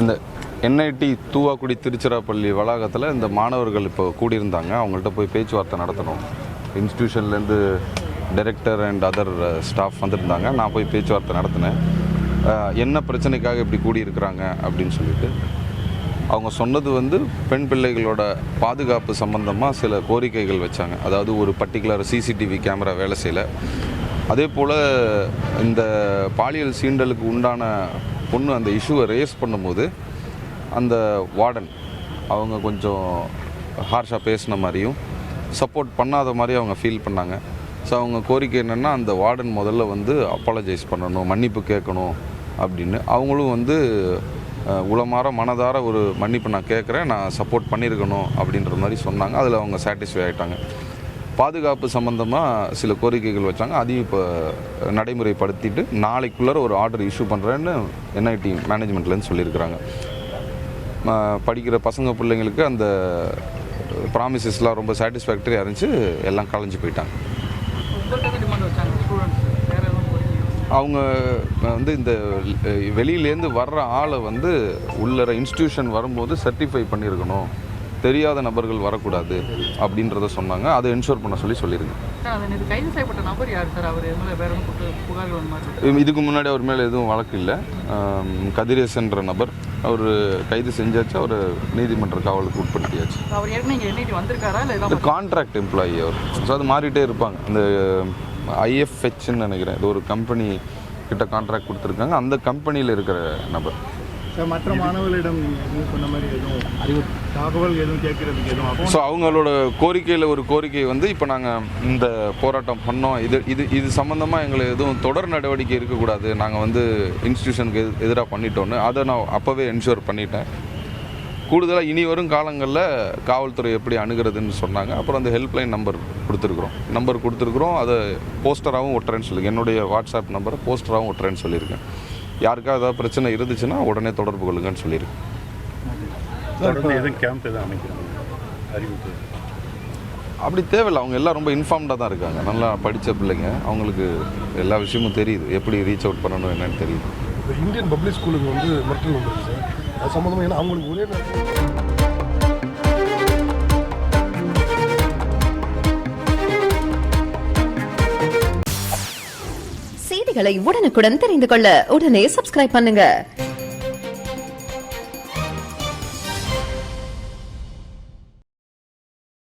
இந்த என்ஐடி தூவாக்குடி திருச்சிராப்பள்ளி வளாகத்தில் இந்த மாணவர்கள் இப்போ கூடியிருந்தாங்க. அவங்கள்ட்ட போய் பேச்சுவார்த்தை நடத்தணும். இன்ஸ்டியூஷன்லேருந்து டைரக்டர் அண்ட் அதர் ஸ்டாஃப் வந்திருந்தாங்க. நான் போய் பேச்சுவார்த்தை நடத்தினேன். என்ன பிரச்சனைக்காக இப்படி கூடியிருக்கிறாங்க அப்படின்னு சொல்லிட்டு அவங்க சொன்னது வந்து பெண் பிள்ளைகளோட பாதுகாப்பு சம்பந்தமாக சில கோரிக்கைகள் வச்சாங்க. அதாவது ஒரு பர்டிகுலர் சிசிடிவி கேமரா வேலை செய்யலை. அதே போல் இந்த பாலியல் சீண்டலுக்கு உண்டான பொண்ணு அந்த இஷ்யூவை ரேஸ் பண்ணும்போது அந்த வார்டன் அவங்க கொஞ்சம் ஹார்ஷாக பேசின மாதிரியும் சப்போர்ட் பண்ணாத மாதிரி அவங்க ஃபீல் பண்ணாங்க. ஸோ அவங்க கோரிக்கை என்னென்னா அந்த வார்டன் முதல்ல வந்து அப்பாலஜைஸ் பண்ணணும், மன்னிப்பு கேட்கணும் அப்படின்னு. அவங்களும் வந்து உளமாற மனதார ஒரு மன்னிப்பு நான் கேட்குறேன், நான் சப்போர்ட் பண்ணியிருக்கணும் அப்படின்ற மாதிரி சொன்னாங்க. அதில் அவங்க சாட்டிஸ்ஃபை ஆகிட்டாங்க. பாதுகாப்பு சம்மந்தமாக சில கோரிக்கைகள் வச்சாங்க. அதையும் இப்போ நடைமுறைப்படுத்திட்டு நாளைக்குள்ளே ஒரு ஆர்டர் இஷ்யூ பண்ணுறேன்னு என்ஐடி மேனேஜ்மெண்ட்லேருந்து சொல்லியிருக்கிறாங்க. படிக்கிற பசங்க பிள்ளைங்களுக்கு அந்த ப்ராமிசஸ்லாம் ரொம்ப சாட்டிஸ்ஃபேக்டரியாக இருந்துச்சு. எல்லாம் கலைஞ்சு போயிட்டாங்க. அவங்க வந்து இந்த வெளியிலேருந்து வர்ற ஆளை வந்து உள்ளர இன்ஸ்டியூஷன் வரும்போது சர்டிஃபை பண்ணியிருக்கணும், தெரியாத நபர்கள் வரக்கூடாது அப்படின்றத சொன்னாங்க. அதை என்ஷூர் பண்ண சொல்லியிருக்கேன். இதுக்கு முன்னாடி அவர் மேலே எதுவும் வழக்கு இல்லை. கதிரேசன்ற நபர் அவர் கைது செஞ்சாச்சு. அவர் நீதிமன்ற காவலுக்கு உட்படுத்தியாச்சு. கான்ட்ராக்ட் எம்ப்ளாயி அவர். ஸோ அது மாறிட்டே இருப்பாங்க. இந்த ஐஎஃப்ஹெச்ன்னு நினைக்கிறேன், இது ஒரு கம்பெனி கிட்ட கான்ட்ராக்ட் கொடுத்துருக்காங்க. அந்த கம்பெனியில் இருக்கிற நபர். மற்ற மாணவர்களிடம் நீங்கள் சொன்ன மாதிரி எதுவும் தகவல் எதுவும் கேட்கறதுக்கு எதுவும்? ஸோ அவங்களோட கோரிக்கையில் ஒரு கோரிக்கை வந்து இப்போ நாங்கள் இந்த போராட்டம் பண்ணோம், இது சம்மந்தமாக எங்களை எதுவும் தொடர் நடவடிக்கை இருக்கக்கூடாது, நாங்கள் வந்து இன்ஸ்டியூஷனுக்கு எதிராக பண்ணிட்டோன்னு அதை நான் அப்போவே என்ஷூர் பண்ணிட்டேன். கூடுதலாக இனி வரும் காலங்களில் காவல்துறை எப்படி அணுகிறதுன்னு சொன்னாங்க. அப்புறம் அந்த ஹெல்ப்லைன் நம்பர் கொடுத்துருக்குறோம். அதை போஸ்டராகவும் ஒட்டுறேன்னு சொல்லியிருக்கேன். என்னுடைய வாட்ஸ்அப் நம்பரை போஸ்டராகவும் ஒட்டுறேன்னு சொல்லியிருக்கேன். யாருக்கா ஏதாவது பிரச்சனை இருந்துச்சுன்னா உடனே தொடர்பு கொள்ளுங்கன்னு சொல்லியிருக்கேன். அப்படி தேவையில்லை. அவங்க எல்லாம் ரொம்ப இன்ஃபார்ம்டாக தான் இருக்காங்க. நல்லா படித்த பிள்ளைங்க, அவங்களுக்கு எல்லா விஷயமும் தெரியுது, எப்படி ரீச் அவுட் பண்ணணும் என்னன்னு தெரியுது. இப்போ இந்தியன் பப்ளிக் ஸ்கூலுக்கு வந்து மிரட்டல் வந்துருக்கு சார். அது சம்மந்தமாக ஏன்னா அவங்களுக்கு ஒரே செய்திகளை உடனுக்குடன் தெரிந்து கொள்ள உடனே சப்ஸ்கிரைப் பண்ணுங்க.